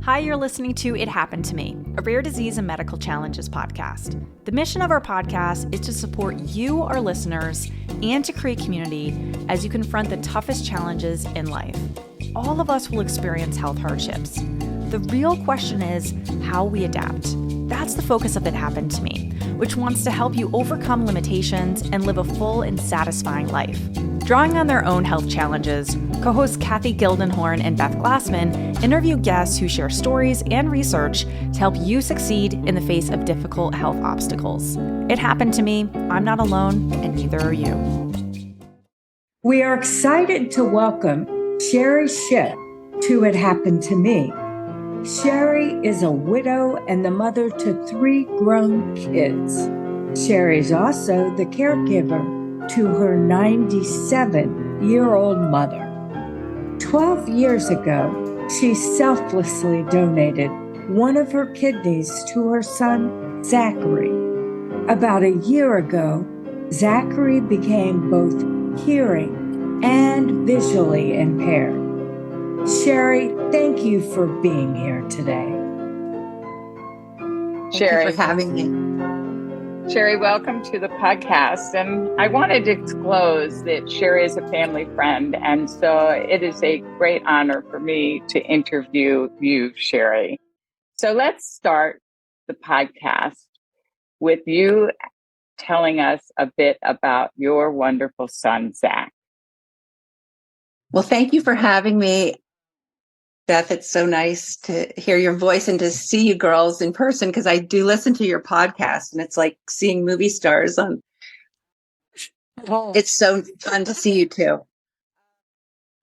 Hi, you're listening to It Happened to Me, a rare disease and medical challenges podcast. The mission of our podcast is to support you, our listeners, and to create community as you confront the toughest challenges in life. All of us will experience health hardships. The real question is how we adapt. That's the focus of It Happened to Me, which wants to help you overcome limitations and live a full and satisfying life. Drawing on their own health challenges, co-hosts Kathy Gildenhorn and Beth Glassman interview guests who share stories and research to help you succeed in the face of difficult health obstacles. It happened to me. I'm not alone, and neither are you. We are excited to welcome Shari Shipp to It Happened to Me. Shari is a widow and the mother to 3 grown kids. Shari is also the caregiver to her 97-year-old mother. 12 years ago, she selflessly donated one of her kidneys to her son, Zachary. About a year ago, Zachary became both hearing and visually impaired. Shari, thank you for being here today. Shari, thank you for having me. Shari, welcome to the podcast. And I wanted to disclose that Shari is a family friend. And so it is a great honor for me to interview you, Shari. So let's start the podcast with you telling us a bit about your wonderful son, Zach. Well, thank you for having me, Beth. It's so nice to hear your voice and to see you girls in person, because I do listen to your podcast and it's like seeing movie stars on. It's so fun to see you too.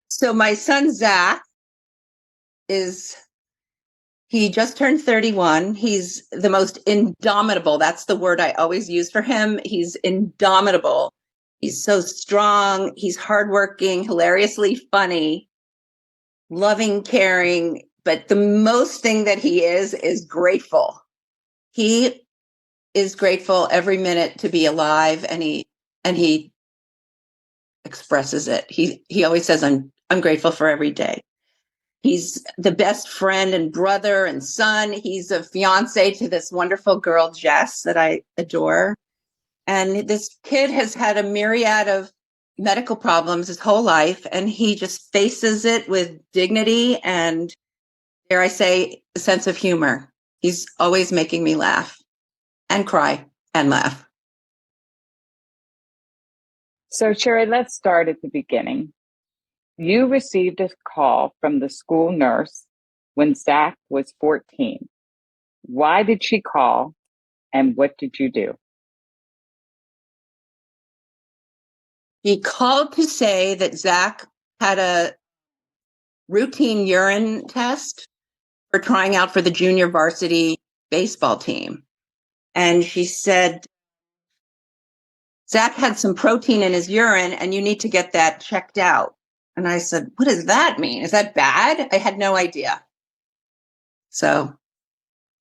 So my son, Zach, he just turned 31. He's the most indomitable. That's the word I always use for him. He's indomitable. He's so strong. He's hardworking, hilariously funny, loving, caring, but the most thing that he is grateful. He is grateful every minute to be alive, and he expresses it. He always says, I'm grateful for every day. He's the best friend and brother and son. He's a fiance to this wonderful girl, Jess, that I adore. And this kid has had a myriad of medical problems his whole life, and he just faces it with dignity and, dare I say, a sense of humor. He's always making me laugh and cry and laugh. So, Shari, let's start at the beginning. You received a call from the school nurse when Zach was 14. Why did she call, and what did you do? He called to say that Zach had a routine urine test for trying out for the junior varsity baseball team. And she said, Zach had some protein in his urine and you need to get that checked out. And I said, what does that mean? Is that bad? I had no idea. So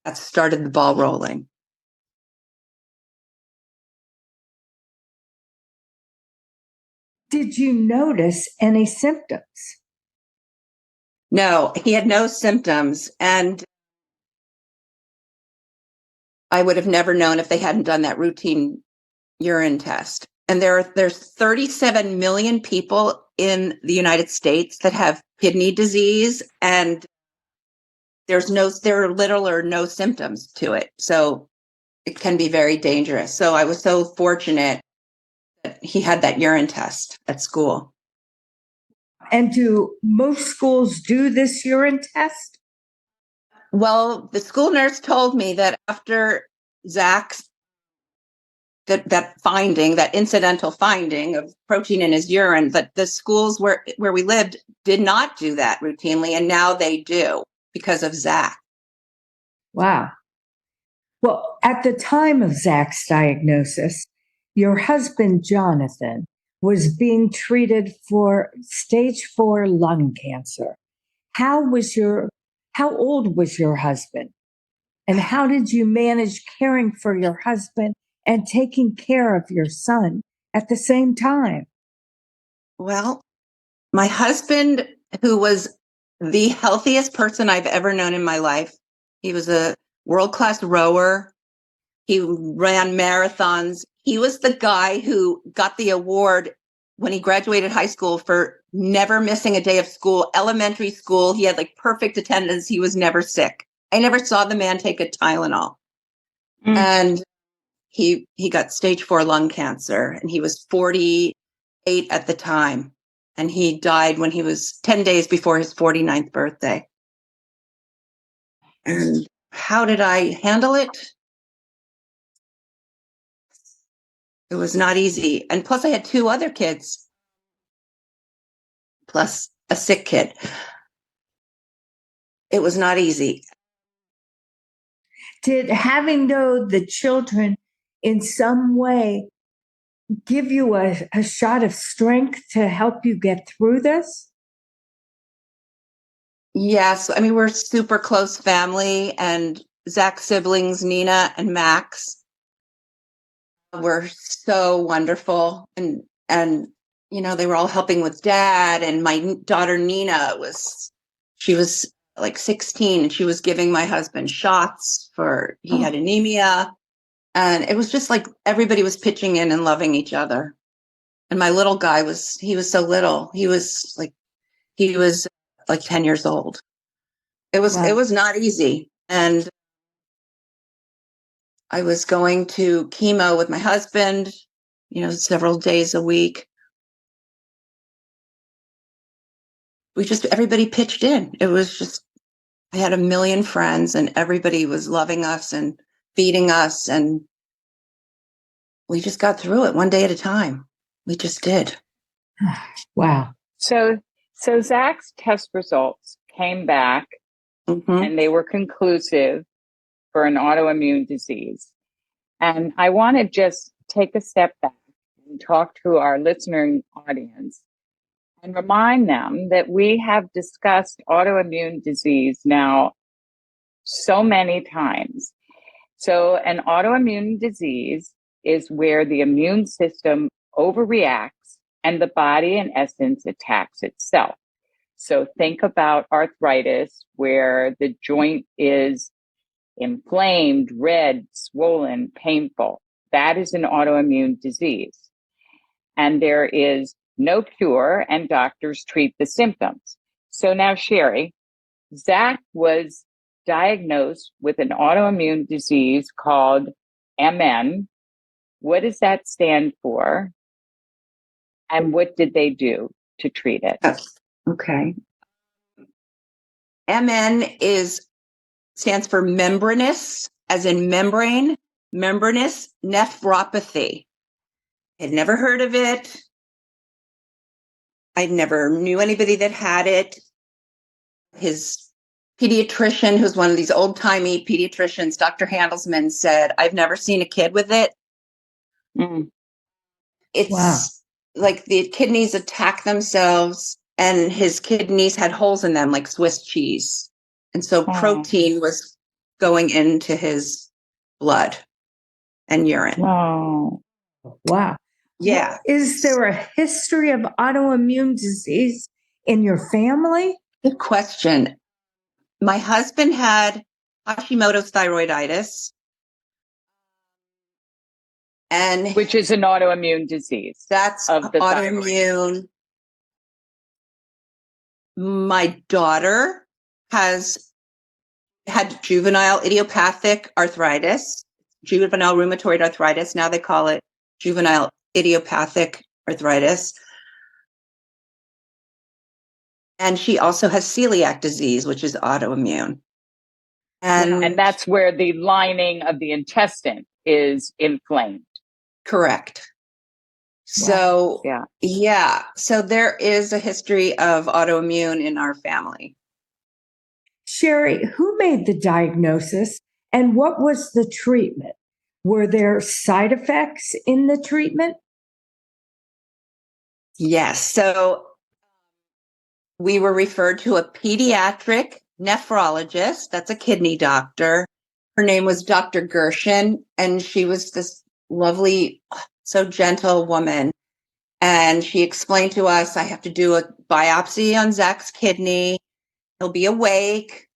that started the ball rolling. Did you notice any symptoms? No, he had no symptoms. And I would have never known if they hadn't done that routine urine test. And there's 37 million people in the United States that have kidney disease, and there are little or no symptoms to it. So it can be very dangerous. So I was so fortunate that he had that urine test at school. And do most schools do this urine test? Well, the school nurse told me that after Zach's that incidental finding of protein in his urine, that the schools where we lived did not do that routinely, and now they do because of Zach. Wow. Well, at the time of Zach's diagnosis, your husband, Jonathan, was being treated for stage 4 lung cancer. How old was your husband? And how did you manage caring for your husband and taking care of your son at the same time? Well, my husband, who was the healthiest person I've ever known in my life. He was a world-class rower. He ran marathons. He was the guy who got the award when he graduated high school for never missing a day of school, elementary school. He had like perfect attendance. He was never sick. I never saw the man take a Tylenol. And he got stage 4 lung cancer, and he was 48 at the time. And he died when he was 10 days before his 49th birthday. And how did I handle it? It was not easy. And plus I had 2 other kids, plus a sick kid. It was not easy. Did having the children in some way give you a shot of strength to help you get through this? Yes. I mean, we're a super close family, and Zach's siblings, Nina and Max, were so wonderful. And, they were all helping with Dad. And my daughter, Nina, she was like 16, and she was giving my husband shots he had anemia. And it was just like everybody was pitching in and loving each other. And my little guy he was so little. He was like 10 years old. It was not easy. And I was going to chemo with my husband, several days a week. Everybody pitched in. It was just, I had a million friends, and everybody was loving us and feeding us. And we just got through it one day at a time. We just did. Wow. So Zach's test results came back, and they were conclusive for an autoimmune disease. And I want to just take a step back and talk to our listening audience and remind them that we have discussed autoimmune disease now so many times. So an autoimmune disease is where the immune system overreacts and the body, in essence, attacks itself. So think about arthritis, where the joint is inflamed, red, swollen, painful. That is an autoimmune disease. And there is no cure, and doctors treat the symptoms. So now, Shari, Zach was diagnosed with an autoimmune disease called MN. What does that stand for? And what did they do to treat it? Okay. MN stands for membranous, as in membrane, membranous nephropathy. I'd never heard of it. I never knew anybody that had it. His pediatrician, who's one of these old-timey pediatricians, Dr. Handelsman, said, I've never seen a kid with it. It's like the kidneys attack themselves, and his kidneys had holes in them like Swiss cheese. And so protein was going into his blood and urine. Wow. Yeah. Is there a history of autoimmune disease in your family? Good question. My husband had Hashimoto's thyroiditis. Which is an autoimmune disease. That's of the autoimmune. Thyroid. My daughter had juvenile idiopathic arthritis, juvenile rheumatoid arthritis. Now they call it juvenile idiopathic arthritis. And she also has celiac disease, which is autoimmune. And that's where the lining of the intestine is inflamed. Correct. So, so there is a history of autoimmune in our family. Shari, who made the diagnosis and what was the treatment? Were there side effects in the treatment? Yes. So we were referred to a pediatric nephrologist. That's a kidney doctor. Her name was Dr. Gershon, and she was this lovely, so gentle woman. And she explained to us, I have to do a biopsy on Zach's kidney. he'll be awake.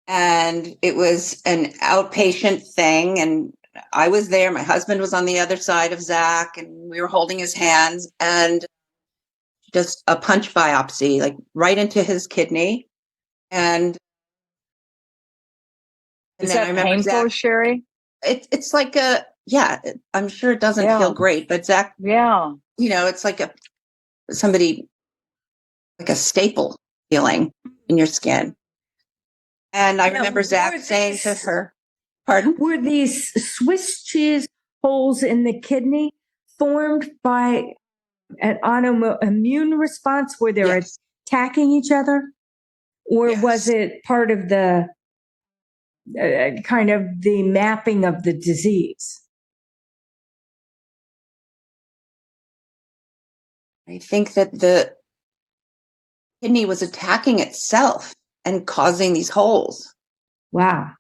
And it was an outpatient thing. And I was there. My husband was on the other side of Zach, and we were holding his hands, and just a punch biopsy, like right into his kidney. And Is then that I remember painful, Zach, Shari? it's like I'm sure it doesn't feel great, but Zach, it's like somebody, like a staple feeling in your skin. And I remember Zach saying to her, pardon? Were these Swiss cheese holes in the kidney formed by an autoimmune response where they're Yes. attacking each other? Or Yes. was it part of the kind of the mapping of the disease? I think that the kidney was attacking itself and causing these holes. Wow.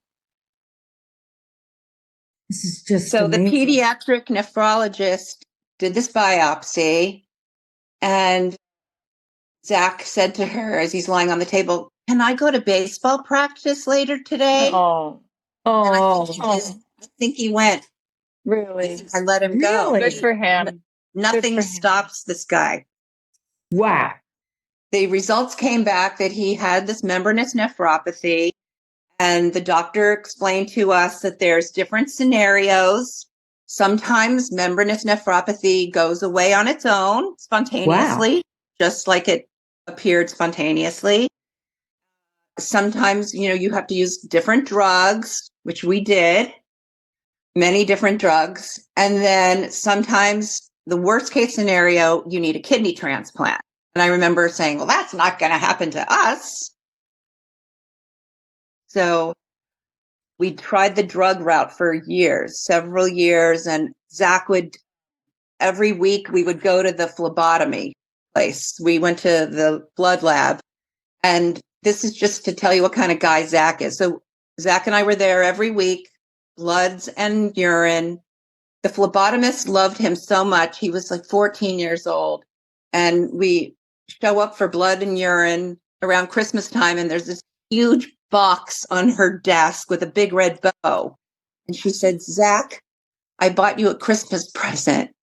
This is just so amazing. The pediatric nephrologist did this biopsy, and Zach said to her as he's lying on the table, "Can I go to baseball practice later today?" Oh, And I think he went. really? I let him go. Really? Good for him. Nothing stops this guy. Wow. The results came back that he had this membranous nephropathy, and the doctor explained to us that there's different scenarios. Sometimes membranous nephropathy goes away on its own spontaneously, just like it appeared spontaneously. Sometimes, you have to use different drugs, which we did, many different drugs. And then sometimes the worst case scenario, you need a kidney transplant. And I remember saying, well, that's not going to happen to us. So we tried the drug route for years, several years. And Zach every week we would go to the phlebotomy place. We went to the blood lab. And this is just to tell you what kind of guy Zach is. So Zach and I were there every week, bloods and urine. The phlebotomist loved him so much. He was like 14 years old. And we show up for blood and urine around Christmas time, and there's this huge box on her desk with a big red bow. And she said, "Zach, I bought you a Christmas present."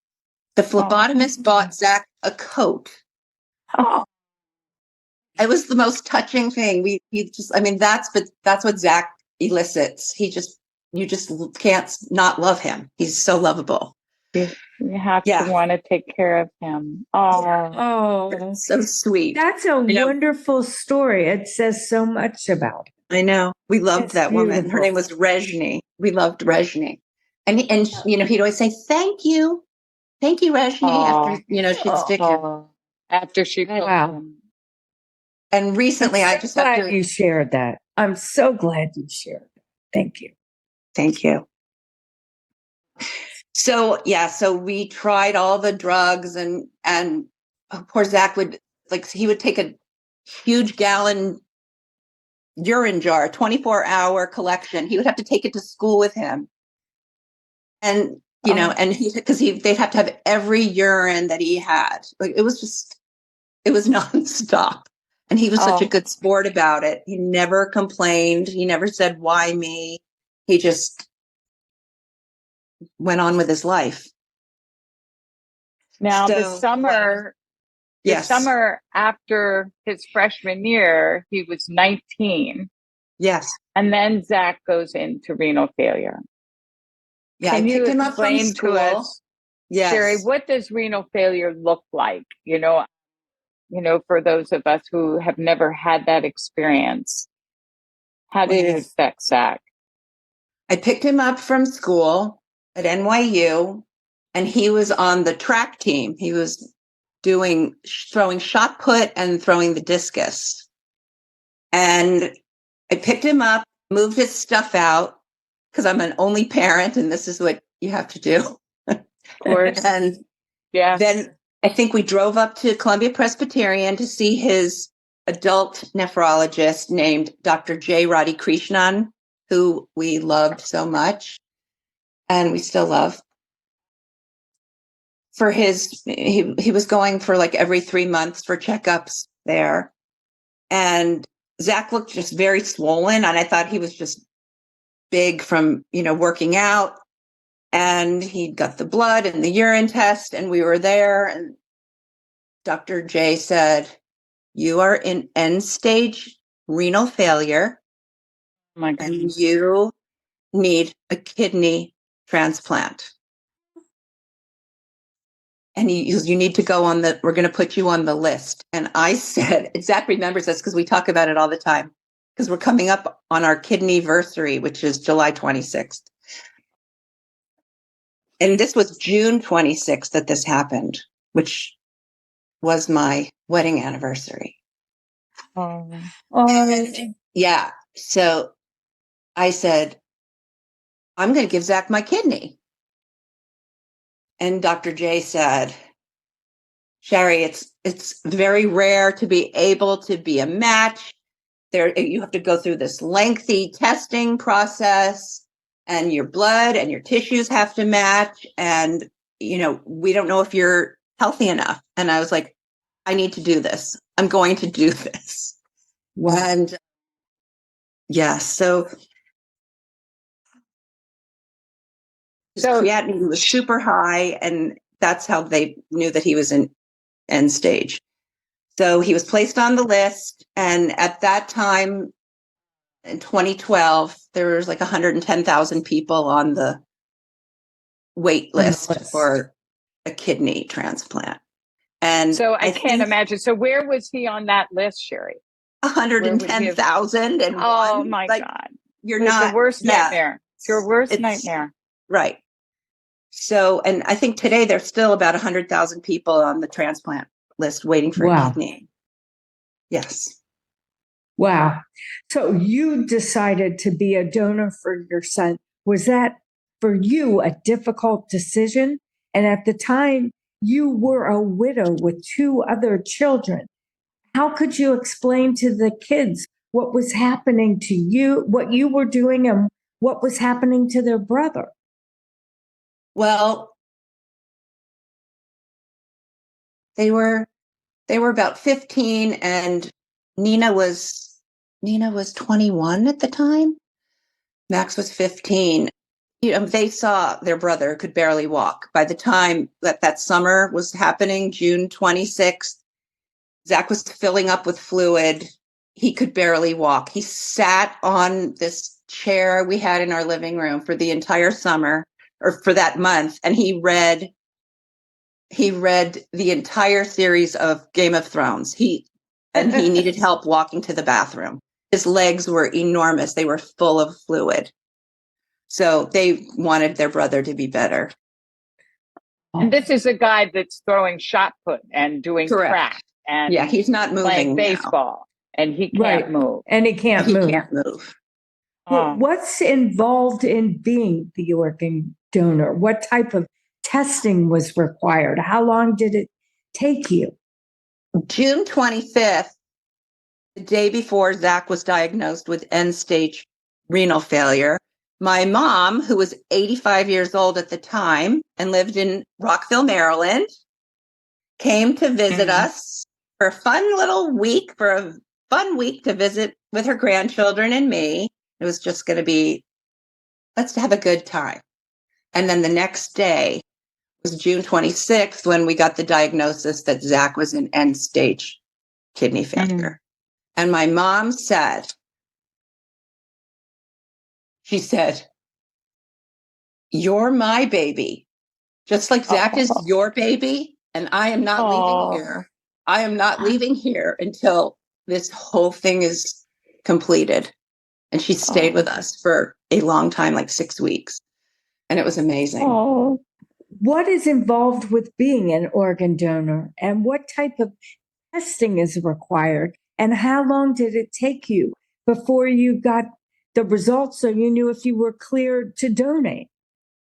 The phlebotomist bought Zach a coat. Oh, It was the most touching thing. That's what Zach elicits. You just can't not love him. He's so lovable. you have to want to take care of him. Oh, so sweet. That's a wonderful story. It says so much about it. I know. We loved that woman. Her name was Rejni. We loved Rejni. And he'd always say, "Thank you. Thank you, Rejni." After, she'd stick him. After she killed him. And recently I just have to. You shared that. I'm so glad you shared it. Thank you. Thank you. So we tried all the drugs, and poor Zach he would take a huge gallon urine jar, 24-hour collection. He would have to take it to school with him. And, they'd have to have every urine that he had. Like, it was nonstop. And he was such a good sport about it. He never complained. He never said, "Why me?" He just went on with his life. Now, the summer after his freshman year, he was 19. Yes. And then Zach goes into renal failure. Yeah, Can I picked you him up from explain school. to us, yes. Shari, what does renal failure look like? For those of us who have never had that experience, how did it affect Zach? I picked him up from school at NYU, and he was on the track team. He was throwing shot put and throwing the discus. And I picked him up, moved his stuff out, because I'm an only parent, and this is what you have to do. Of course. And then I think we drove up to Columbia Presbyterian to see his adult nephrologist named Dr. J. Radhi Krishnan, who we loved so much, and we still love. He was going for like every 3 months for checkups there. And Zach looked just very swollen, and I thought he was just big from, working out. And he got the blood and the urine test, and we were there. And Dr. J said, "You are in end stage renal failure, Oh my goodness. and you need a kidney transplant. And you need to go we're going to put you on the list." And I said, Zach remembers this because we talk about it all the time, because we're coming up on our kidneyversary, which is July 26th. And this was June 26th that this happened, which was my wedding anniversary. Yeah. So I said, "I'm going to give Zach my kidney." And Dr. J said, "Shari, it's very rare to be able to be a match. You have to go through this lengthy testing process, and your blood and your tissues have to match. And, we don't know if you're healthy enough." And I was like, "I need to do this. I'm going to do this." Wow. And yeah, so his creatinine was super high, and that's how they knew that he was in end stage. So he was placed on the list. And at that time, in 2012, there was like 110,000 people on the wait list for a kidney transplant. And so I can't imagine. So where was he on that list, Shari? 110,000. Oh my God. You're not the worst nightmare. It's your worst nightmare. Right. So, and I think today there's still about 100,000 people on the transplant list waiting for a kidney. Yes. Wow. So you decided to be a donor for your son. Was that for you a difficult decision? And at the time, you were a widow with 2 other children. How could you explain to the kids what was happening to you, what you were doing, and what was happening to their brother? Well, they were about 15, and Nina was 21 at the time. Max was 15. They saw their brother could barely walk. By the time that summer was happening, June 26th, Zach was filling up with fluid. He could barely walk. He sat on this chair we had in our living room for the entire summer, or for that month, and he read the entire series of Game of Thrones. He needed help walking to the bathroom. His legs were enormous. They were full of fluid. So they wanted their brother to be better. And this is a guy that's throwing shot put and doing track. And yeah, he's not moving playing baseball, and he can't move. And he can't move. Well, what's involved in being the organ donor? What type of testing was required? How long did it take you? June 25th, the day before Zach was diagnosed with end-stage renal failure, my mom, who was 85 years old at the time and lived in Rockville, Maryland, came to visit us for a fun week to visit with her grandchildren and me. It was just going to be, let's have a good time. And then the next day was June 26th when we got the diagnosis that Zach was in end stage kidney failure. And my mom said, "You're my baby. Just like Zach is your baby. And I am not leaving here. I am not leaving here until this whole thing is completed." And she stayed with us for a long time, like 6 weeks. And it was amazing. What is involved with being an organ donor, and what type of testing is required? And how long did it take you before you got the results so you knew if you were cleared to donate?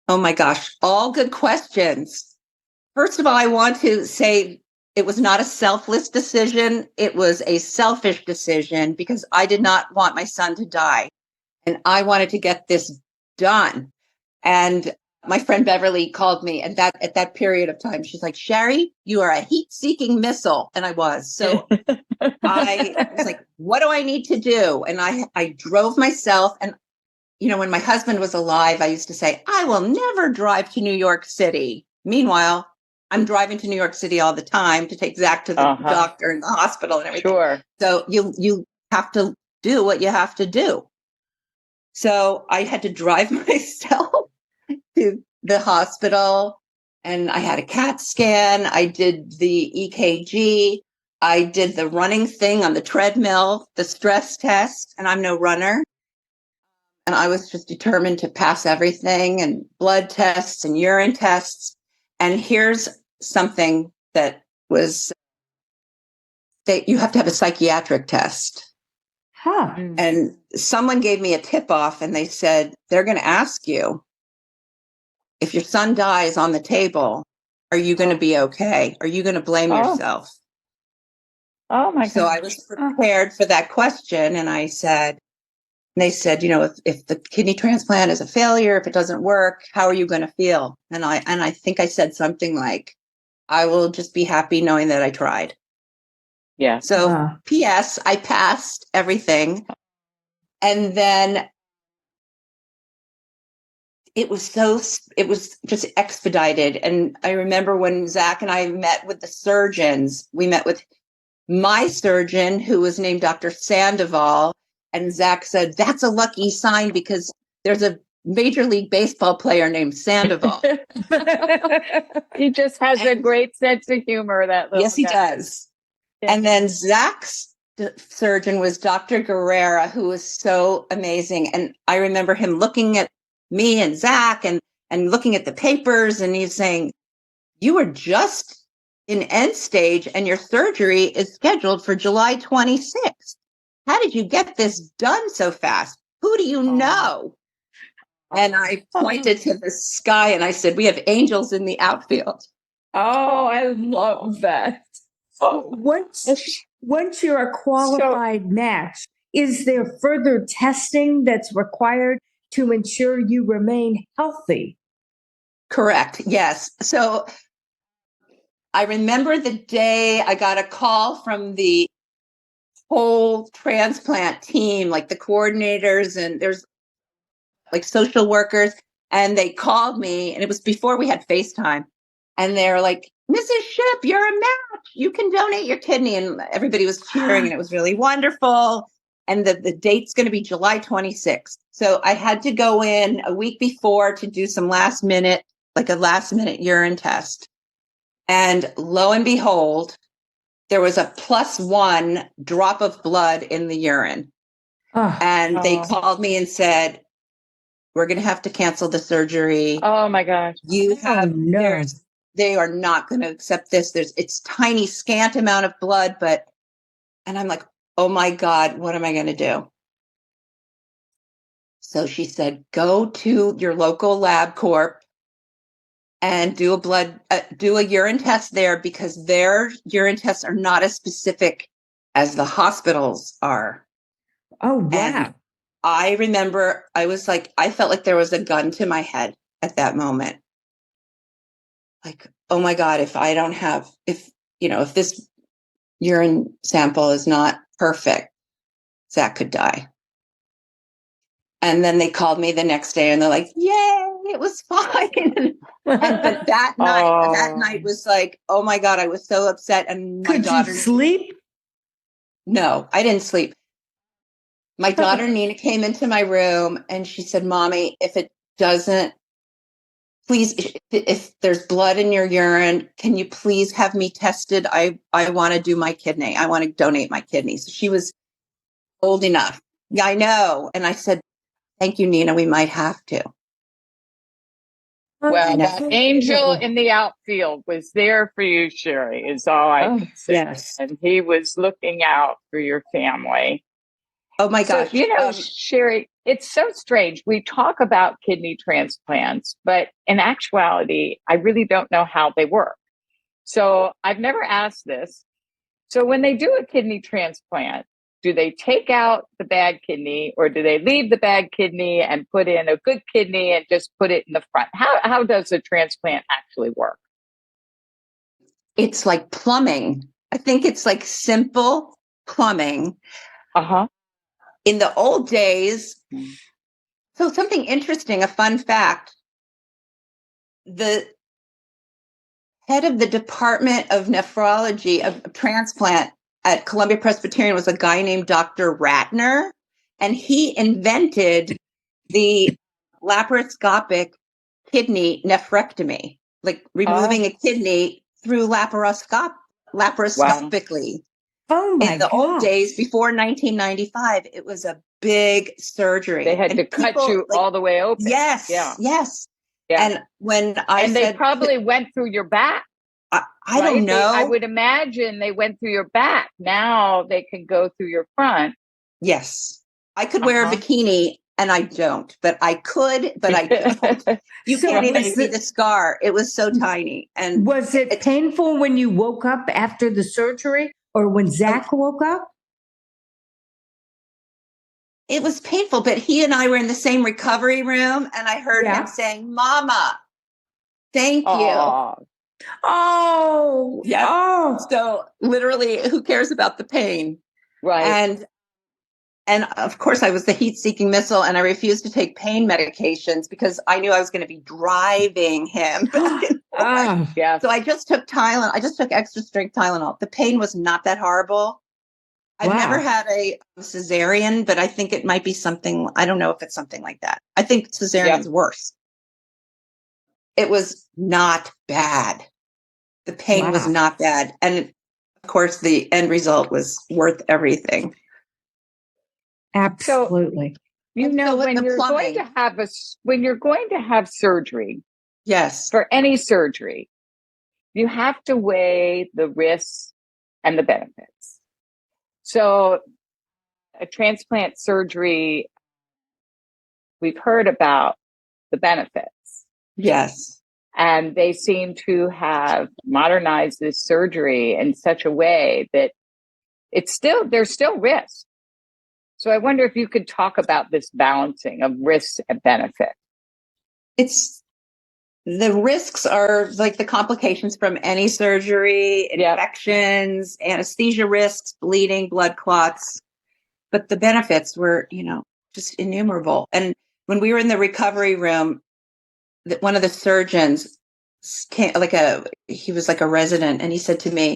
Oh my gosh, all good questions. First of all, I want to say it was not a selfless decision. It was a selfish decision because I did not want my son to die. And I wanted to get this done. And My friend Beverly called me at that period of time. She's like, Shari, you are a heat-seeking missile. And I was. So I was like, what do I need to do? And I drove myself. And, when my husband was alive, I used to say, I will never drive to New York City. Meanwhile, I'm driving to New York City all the time to take Zach to the doctor and the hospital and everything. Sure. So you have to do what you have to do. So I had to drive myself to the hospital, and I had a CAT scan. I did the EKG. I did the running thing on the treadmill, the stress test, and I'm no runner. And I was just determined to pass everything, and blood tests and urine tests. And here's something that was that you have to have a psychiatric test. Huh. And someone gave me a tip off, and they said, they're going to ask you, if your son dies on the table, are you going to be okay? Are you going to blame yourself? Oh my God. So I was prepared for that question. And they said, if the kidney transplant is a failure, if it doesn't work, how are you going to feel? And I think I said something like, I will just be happy knowing that I tried. Yeah. So P.S., I passed everything. And then it was just expedited. And I remember when Zach and I met with the surgeons, we met with my surgeon, who was named Dr. Sandoval. And Zach said, that's a lucky sign because there's a Major League Baseball player named Sandoval. He just has a great sense of humor, that little Yes, he guy. does. Yeah. And then Zach's surgeon was Dr. Guerrera, who was so amazing. And I remember him looking at me and Zach and looking at the papers, and he's saying, you were just in end stage and your surgery is scheduled for July 26th. How did you get this done so fast? Who do you know? And I pointed to the sky and I said, we have angels in the outfield. Oh, I love that. Once you're a qualified match, is there further testing that's required to ensure you remain healthy? Correct. Yes. So I remember the day I got a call from the whole transplant team, like the coordinators, and there's like social workers, and they called me, and it was before we had FaceTime, and they're like, Mrs. Ship, you're a match. You can donate your kidney. And everybody was cheering, and it was really wonderful. And the date's going to be July 26th. So I had to go in a week before to do some last minute urine test. And lo and behold, there was a +1 drop of blood in the urine. And they called me and said, we're going to have to cancel the surgery. Oh my gosh. They are not going to accept this. It's tiny, scant amount of blood, and I'm like, oh my God, what am I going to do? So she said, go to your local LabCorp and do a urine test there, because their urine tests are not as specific as the hospitals are. Oh, wow. And I remember I felt like there was a gun to my head at that moment. Like, oh my God, if this urine sample is not perfect, Zach could die. And then they called me the next day and they're like, yay, it was fine. But that night was like, oh my God, I was so upset. And my daughter, could you sleep? No, I didn't sleep. My daughter Nina came into my room and she said, Mommy, please, if there's blood in your urine, can you please have me tested? I want to do my kidney. I want to donate my kidney. So she was old enough. Yeah, I know. And I said, thank you, Nina. We might have to. Well, that angel in the outfield was there for you, Shari, is all I can say. Yes. And he was looking out for your family. Oh my gosh. So, Shari, it's so strange. We talk about kidney transplants, but in actuality, I really don't know how they work. So I've never asked this. So when they do a kidney transplant, do they take out the bad kidney, or do they leave the bad kidney and put in a good kidney and just put it in the front? How does a transplant actually work? It's like plumbing. I think it's like simple plumbing. Uh-huh. In the old days, so something interesting, a fun fact, the head of the Department of Nephrology of transplant at Columbia Presbyterian was a guy named Dr. Ratner, and he invented the laparoscopic kidney nephrectomy, like removing a kidney through laparoscopically. Oh my In the old gosh. days, before 1995, it was a big surgery. They had to cut you all the way open. Yes, Yeah. yes. Yeah. And when I and said, they probably went through your back. I right? don't know. I would imagine they went through your back. Now they can go through your front. Yes. I could wear a bikini, and I don't, but I could, but I don't. You can't even see the scar. It was so tiny. And was it painful when you woke up after the surgery, or when Zach woke up? It was painful, but he and I were in the same recovery room, and I heard him saying, "Mama, thank you." Oh, yes. Oh, So literally, who cares about the pain? Right. And of course, I was the heat-seeking missile, and I refused to take pain medications because I knew I was going to be driving him back and forth. Yeah. So I just took Tylenol. I just took extra strength Tylenol. The pain was not that horrible. I've never had a cesarean, but I think it might be something. I don't know if it's something like that. I think cesarean's worse. It was not bad. The pain was not bad. And of course, the end result was worth everything. Absolutely. So, when you're going to have surgery, yes, for any surgery, you have to weigh the risks and the benefits. So a transplant surgery, we've heard about the benefits. Yes. And they seem to have modernized this surgery in such a way that there's still risk. So I wonder if you could talk about this balancing of risks and benefit. The risks are like the complications from any surgery, infections, anesthesia risks, bleeding, blood clots. But the benefits were, just innumerable. And when we were in the recovery room, one of the surgeons came, he was like a resident, and he said to me,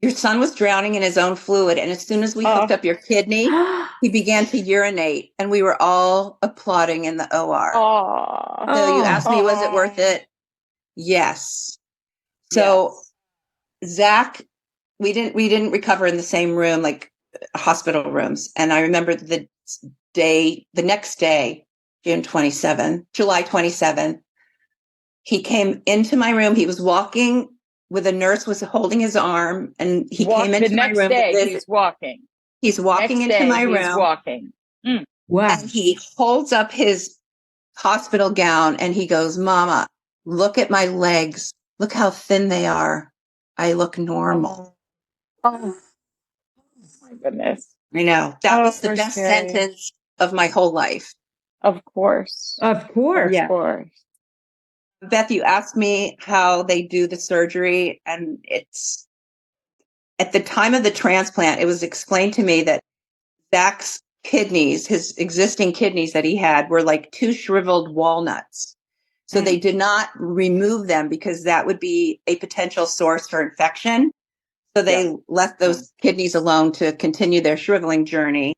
"Your son was drowning in his own fluid, and as soon as we hooked up your kidney, he began to urinate," and we were all applauding in the OR. So you asked me, was it worth it? Yes. So Zach, we didn't recover in the same room, like hospital rooms. And I remember the next day, July 27th, he came into my room. He was walking with a nurse was holding his arm, and he came into my room. He's walking. He's walking into my room. He's walking. Wow. And he holds up his hospital gown and he goes, "Mama, look at my legs. Look how thin they are. I look normal." Oh my goodness. I know. That was the best sentence of my whole life. Of course. Of course. Of course. Beth, you asked me how they do the surgery, and it's at the time of the transplant, it was explained to me that Zach's kidneys, his existing kidneys that he had, were like two shriveled walnuts. So they did not remove them because that would be a potential source for infection. So they left those kidneys alone to continue their shriveling journey.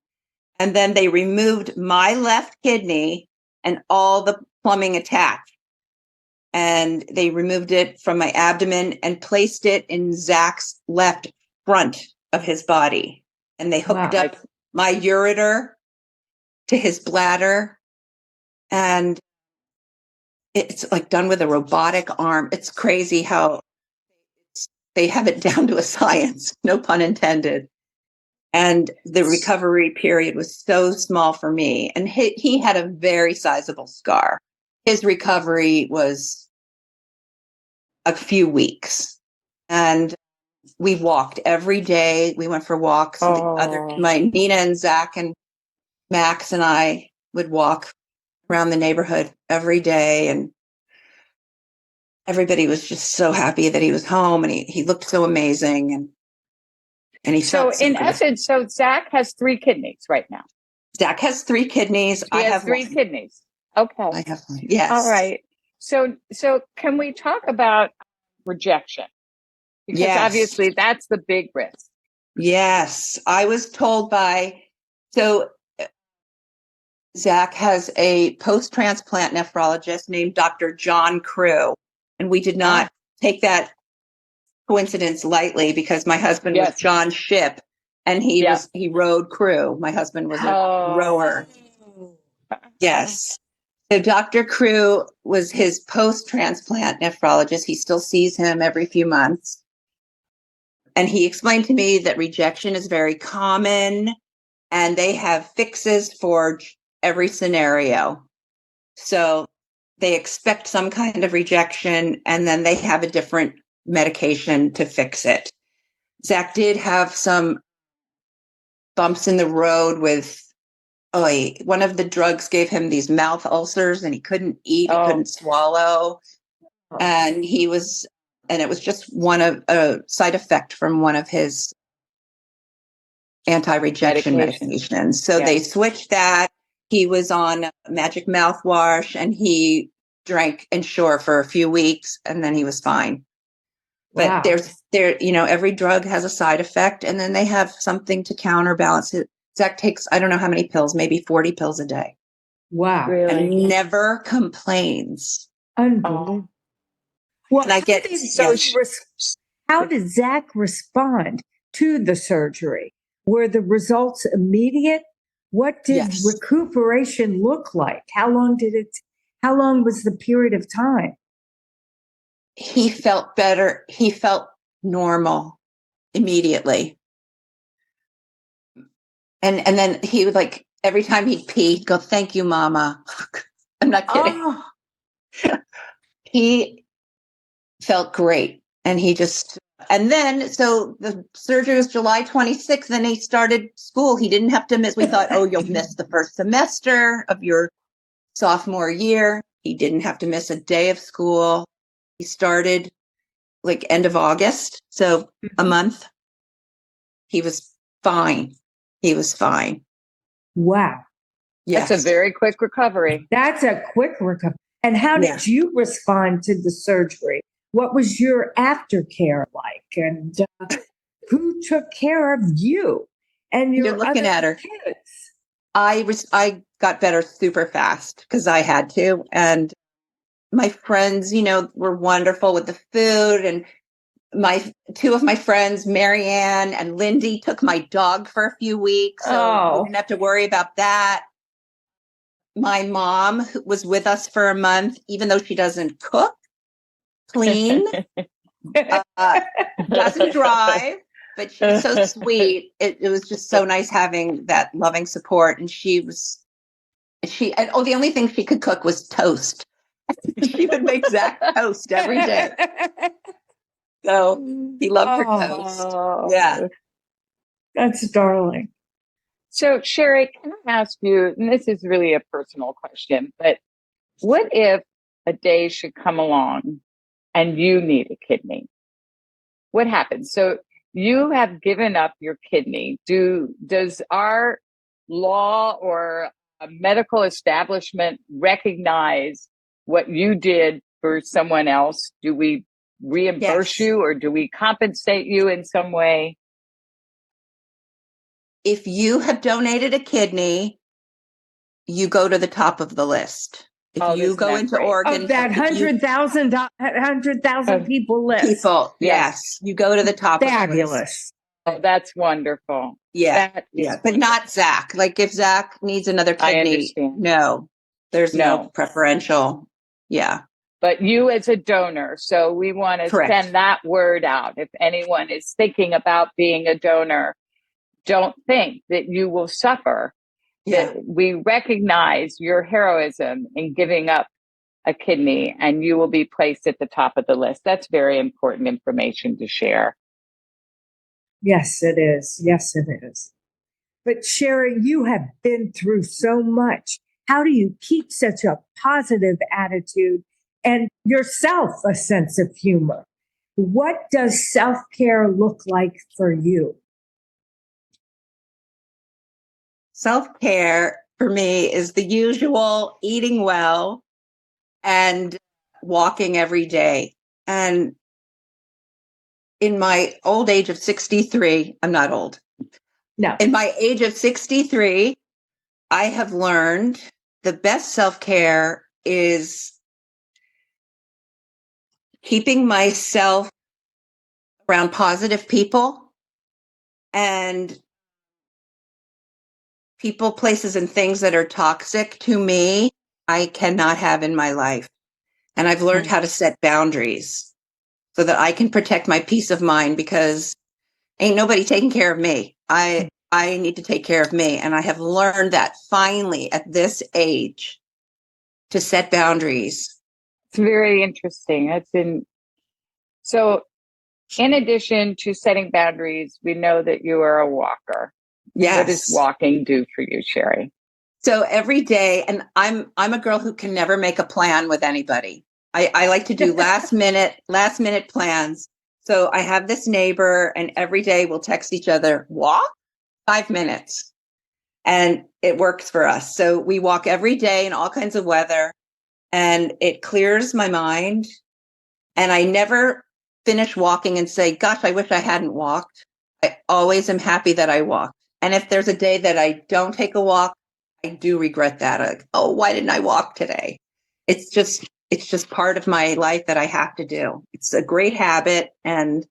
And then they removed my left kidney and all the plumbing attached. And they removed it from my abdomen and placed it in Zach's left front of his body. And they hooked up my ureter to his bladder. And it's like done with a robotic arm. It's crazy how they have it down to a science, no pun intended. And the recovery period was so small for me. And he had a very sizable scar. His recovery was a few weeks. And we walked every day. We went for walks. My Nina and Zach and Max and I would walk around the neighborhood every day, and everybody was just so happy that he was home, and he looked so amazing, and he So felt so in good. essence, so Zach has 3 kidneys right now. Zach has 3 kidneys. He has 3 one. kidneys. Okay. I have one. Yes. All right. So can we talk about rejection? Because Yes. obviously that's the big risk. Yes. I was told so Zach has a post-transplant nephrologist named Dr. John Crew, and we did not take that coincidence lightly, because my husband was John Ship, and he rowed Crew. My husband was a rower. Yes. So Dr. Crew was his post-transplant nephrologist. He still sees him every few months. And he explained to me that rejection is very common, and they have fixes for every scenario. So they expect some kind of rejection, and then they have a different medication to fix it. Zach did have some bumps in the road with, one of the drugs gave him these mouth ulcers, and he couldn't eat, he couldn't swallow. And it was just a side effect from one of his anti-rejection medications. So they switched that. He was on magic mouthwash, and he drank Ensure for a few weeks, and then he was fine. But every drug has a side effect, and then they have something to counterbalance it. Zach takes, I don't know how many pills, maybe 40 pills a day. Wow. Really? And never complains. Unbelievable. Well, and I get how did Zach respond to the surgery? Were the results immediate? What did recuperation look like? How long was the period of time? He felt better. He felt normal immediately. And then he would, like, every time he'd pee, he'd go, "Thank you, Mama." I'm not kidding. Oh. He felt great. And so the surgery was July 26th, and he started school. He didn't have to miss. We thought, you'll miss the first semester of your sophomore year. He didn't have to miss a day of school. He started like end of August. So a month. He was fine. Wow. Yes. That's a very quick recovery. That's a quick recovery. And how did you respond to the surgery? What was your aftercare like? And who took care of you and your You're looking at her. kids? I got better super fast because I had to. And my friends, were wonderful with the food. And two of my friends, Marianne and Lindy, took my dog for a few weeks. So we didn't have to worry about that. My mom was with us for a month, even though she doesn't cook, clean, doesn't drive, but she was so sweet. It was just so nice having that loving support. And the only thing she could cook was toast. She would make Zach toast every day. So he loved her toast. Yeah. That's darling. So, Shari, can I ask you, and this is really a personal question, but what if a day should come along and you need a kidney? What happens? So you have given up your kidney. Does our law or a medical establishment recognize what you did for someone else? Do we reimburse you, or do we compensate you in some way? If you have donated a kidney, you go to the top of the list. If you go into Oregon, of that 100,000 people list. Yes, you go to the top. Fabulous. Of the list. Oh, that's wonderful. Yeah, but not Zach. Like if Zach needs another kidney, no, there's no preferential. Yeah. But you as a donor, so we want to send that word out. If anyone is thinking about being a donor, don't think that you will suffer. Yeah. That we recognize your heroism in giving up a kidney, and you will be placed at the top of the list. That's very important information to share. Yes, it is. Yes, it is. But Shari, you have been through so much. How do you keep such a positive attitude and yourself a sense of humor? What does self-care look like for you? Self-care for me is the usual eating well and walking every day. And in my old age of 63, I'm not old. No. In my age of 63, I have learned the best self-care is keeping myself around positive people and people, places, and things that are toxic to me, I cannot have in my life. And I've learned how to set boundaries so that I can protect my peace of mind, because ain't nobody taking care of me. I need to take care of me. And I have learned that finally at this age to set boundaries. It's very interesting. So in addition to setting boundaries, we know that you are a walker. Yes. What does walking do for you, Shari? So every day, and I'm a girl who can never make a plan with anybody. I like to do last minute plans. So I have this neighbor, and every day we'll text each other, walk 5 minutes. And it works for us. So we walk every day in all kinds of weather, and it clears my mind. And I never finish walking and say, gosh, I wish I hadn't walked. I always am happy that I walked. And if there's a day that I don't take a walk, I do regret that. Like, oh, why didn't I walk today? It's just part of my life that I have to do. It's a great habit. And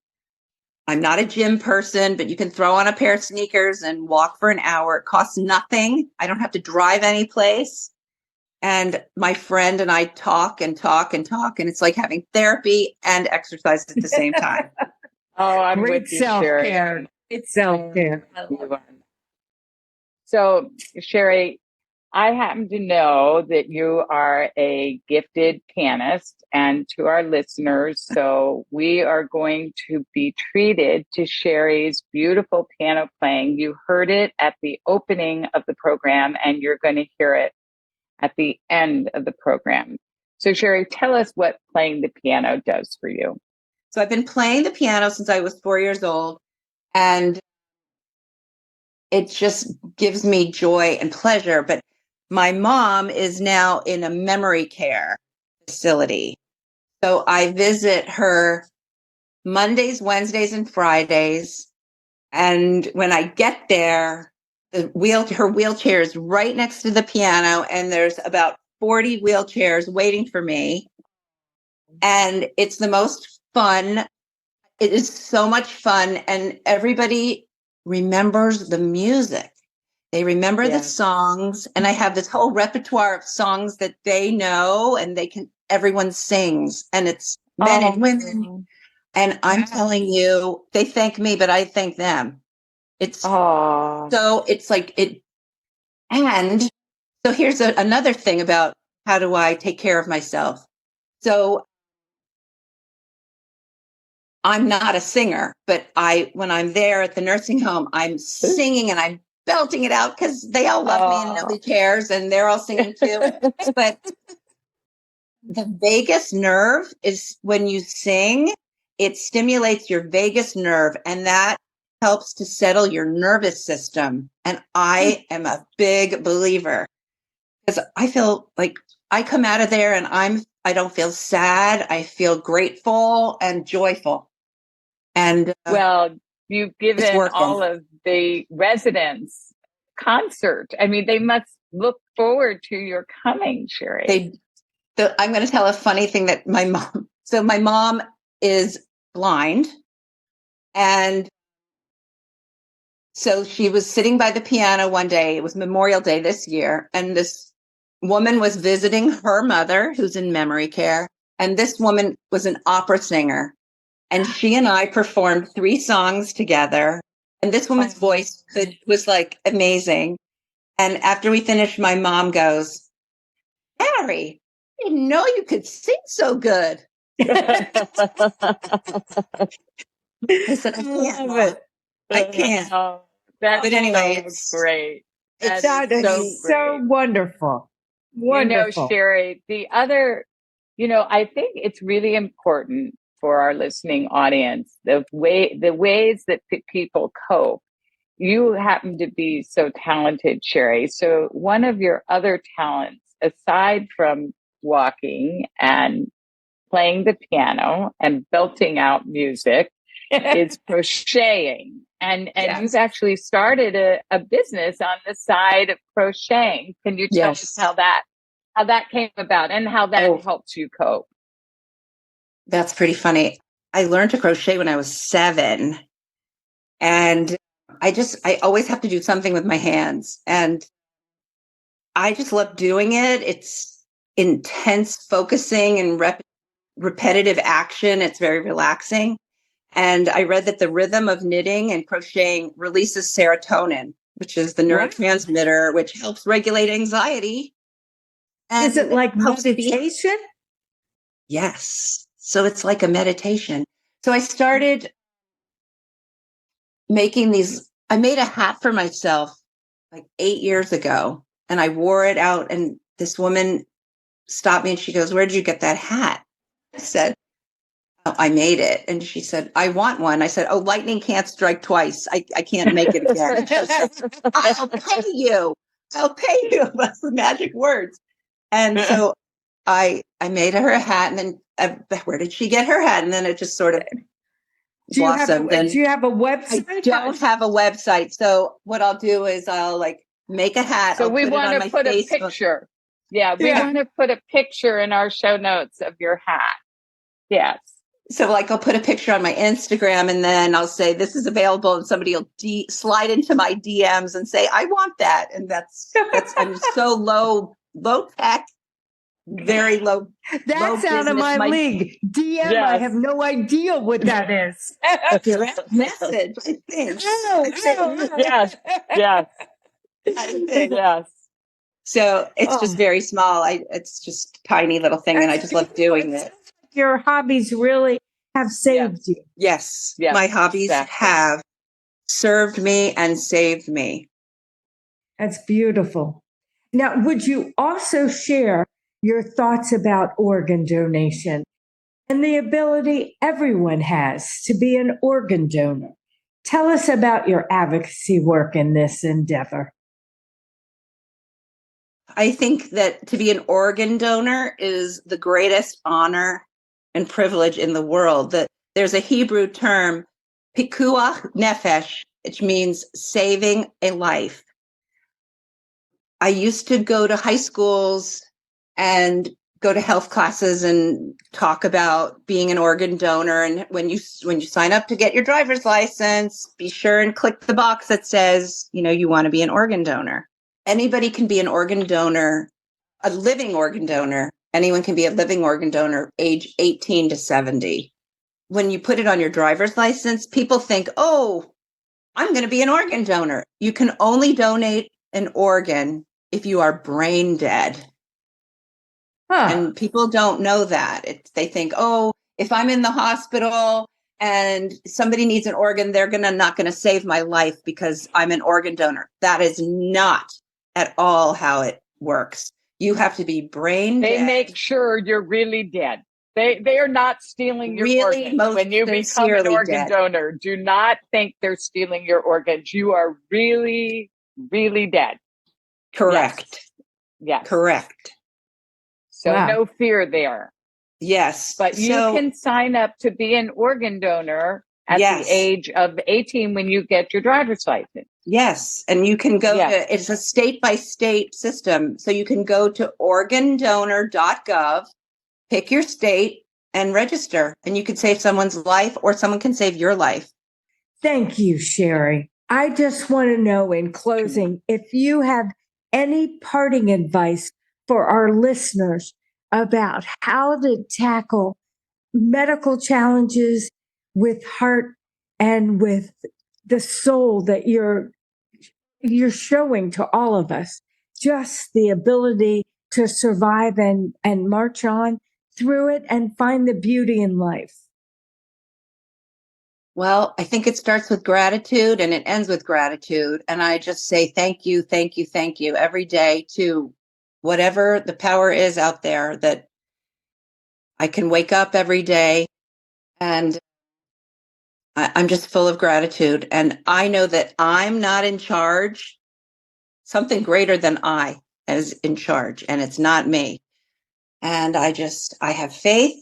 I'm not a gym person, but you can throw on a pair of sneakers and walk for an hour. It costs nothing. I don't have to drive any place. And my friend and I talk and talk and talk. And it's like having therapy and exercise at the same time. Oh, I'm Great with you, Shari. self-care. It's self-care. So, Shari, I happen to know that you are a gifted pianist, and to our listeners, so we are going to be treated to Shari's beautiful piano playing. You heard it at the opening of the program, and you're going to hear it at the end of the program. So, Shari, tell us what playing the piano does for you. So I've been playing the piano since I was 4 years old, and it just gives me joy and pleasure. But my mom is now in a memory care facility. So I visit her Mondays, Wednesdays, and Fridays. And when I get there, her wheelchair is right next to the piano, and there's about 40 wheelchairs waiting for me. And it's the most fun. It is so much fun. And everybody remembers the music. They remember the songs, and I have this whole repertoire of songs that they know, and everyone sings, and it's men and women. And I'm telling you, they thank me, but I thank them. It's like it. And so here's another thing about how do I take care of myself. So I'm not a singer, but when I'm there at the nursing home, I'm singing and I'm belting it out because they all love me and nobody cares, and they're all singing too. But the vagus nerve is when you sing, it stimulates your vagus nerve, and that helps to settle your nervous system. And I am a big believer, because I feel like I come out of there and I don't feel sad. I feel grateful and joyful. And well, you've given all of the residents concert. I mean, they must look forward to your coming, Shari. I'm going to tell a funny thing that my mom is blind. And so she was sitting by the piano one day. It was Memorial Day this year. And this woman was visiting her mother, who's in memory care. And this woman was an opera singer. And she and I performed 3 songs together. And this woman's voice was like amazing. And after we finished, my mom goes, "Harry, I didn't know you could sing so good." I said, "I love it." I can't. Oh, that's But anyway, so it's great. it's That That is so is so great. wonderful. Wonderful. Sherry, the other, I think it's really important for our listening audience, the ways that people cope. You happen to be so talented, Sherry. So one of your other talents, aside from walking and playing the piano and belting out music, is crocheting. And you've yes, actually started a business on the side of crocheting. Can you tell us yes. how that came about and how that Oh, helps you cope? that's pretty funny. I learned to crochet when I was 7, and I always have to do something with my hands, and I just love doing it. It's intense focusing and repetitive action. It's very relaxing. And I read that the rhythm of knitting and crocheting releases serotonin, which is the Wow. neurotransmitter, which helps regulate anxiety. And Is it like helps meditation? Yes. So it's like a meditation. So I started making these. I made a hat for myself like 8 years ago, and I wore it out. And this woman stopped me and she goes, "Where did you get that hat?" I said, "Oh, I made it." And she said, "I want one." I said, "Oh, lightning can't strike twice. I can't make it again." She said, "I'll pay you. I'll pay you." That's the magic words. And so I made her a hat, and then where did she get her hat? And then it just sort of blossomed. Do And you have a I website? don't have a website. So what I'll do is I'll like make a hat. So I'll we put it want on to my put a Facebook. picture. Yeah, we Yeah. want to put a picture in our show notes of your hat. Yes. So like I'll put a picture on my Instagram, and then I'll say this is available, and somebody will slide into my DMs and say, "I want that." And that's I'm so low tech, very low. That's out of business. my league. DM, I Yes. have no idea what that is. Direct message, I think. Yes. Yes. I think. Yes. So it's just very small. It's just a tiny little thing, and I just love doing it. Your hobbies really have saved you. Yes, Yes, my hobbies exactly. have served me and saved me. That's beautiful. Now, would you also share your thoughts about organ donation and the ability everyone has to be an organ donor? Tell us about your advocacy work in this endeavor. I think that to be an organ donor is the greatest honor and privilege in the world. That there's a Hebrew term, pikuach nefesh, which means saving a life. I used to go to high schools and go to health classes and talk about being an organ donor. And when you sign up to get your driver's license, be sure and click the box that says, you want to be an organ donor. Anybody can be an organ donor, a living organ donor. Anyone can be a living organ donor, age 18 to 70. When you put it on your driver's license, people think, "Oh, I'm going to be an organ donor." You can only donate an organ if you are brain dead. And people don't know that. They think, "Oh, if I'm in the hospital and somebody needs an organ, they're not going to save my life because I'm an organ donor." That is not at all how it works. You have to be brain dead. They make sure you're really dead. They are not stealing your organs. When you become an organ donor, do not think they're stealing your organs. You are really, really dead. Correct. Yes. Correct. So no fear there. Yes. But you can sign up to be an organ donor at the age of 18 when you get your driver's license. Yes. And you can go to, it's a state by state system. So you can go to organdonor.gov, pick your state and register, and you could save someone's life or someone can save your life. Thank you, Shari. I just want to know in closing, if you have any parting advice for our listeners about how to tackle medical challenges with heart and with the soul that you're showing to all of us, just the ability to survive and march on through it and find the beauty in life. Well, I think it starts with gratitude and it ends with gratitude. And I just say thank you, thank you, thank you every day to whatever the power is out there, that I can wake up every day and I'm just full of gratitude. And I know that I'm not in charge. Something greater than I is in charge, and it's not me. And I have faith.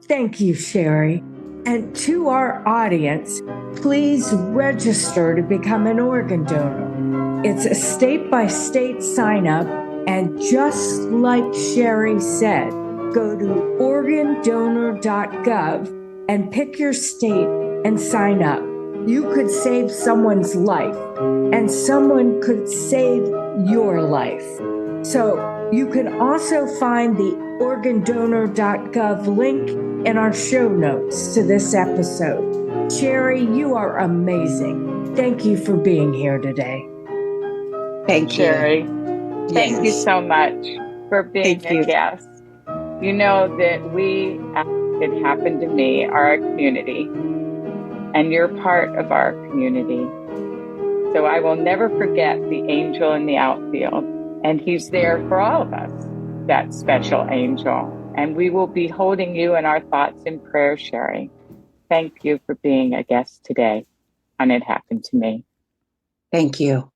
Thank you, Shari. And to our audience, please register to become an organ donor. It's a state-by-state sign-up, and just like Shari said, go to organdonor.gov and pick your state and sign up. You could save someone's life, and someone could save your life. So you can also find the organdonor.gov link in our show notes to this episode. Shari, you are amazing. Thank you for being here today. Thank you. Shari, thank you so much for being a guest. You know that we at It Happened to Me are a community, and you're part of our community. So I will never forget the angel in the outfield, and he's there for all of us, that special angel. And we will be holding you in our thoughts and prayers, Shari. Thank you for being a guest today on It Happened to Me. Thank you.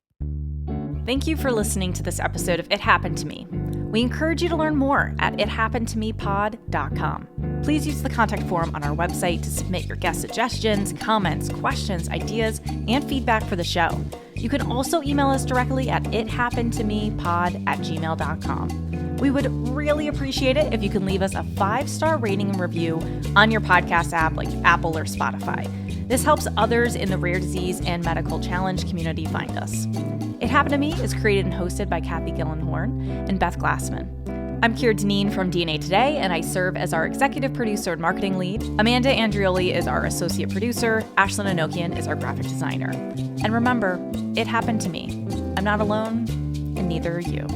Thank you for listening to this episode of It Happened to Me. We encourage you to learn more at ithappenedtomepod.com. Please use the contact form on our website to submit your guest suggestions, comments, questions, ideas, and feedback for the show. You can also email us directly at ithappenedtomepod@gmail.com. We would really appreciate it if you can leave us a 5-star rating and review on your podcast app like Apple or Spotify. This helps others in the rare disease and medical challenge community find us. It Happened to Me is created and hosted by Kathy Gillenhorn and Beth Glassman. I'm Keir Deneen from DNA Today, and I serve as our executive producer and marketing lead. Amanda Andrioli is our associate producer. Ashlyn Anokian is our graphic designer. And remember, it happened to me. I'm not alone, and neither are you.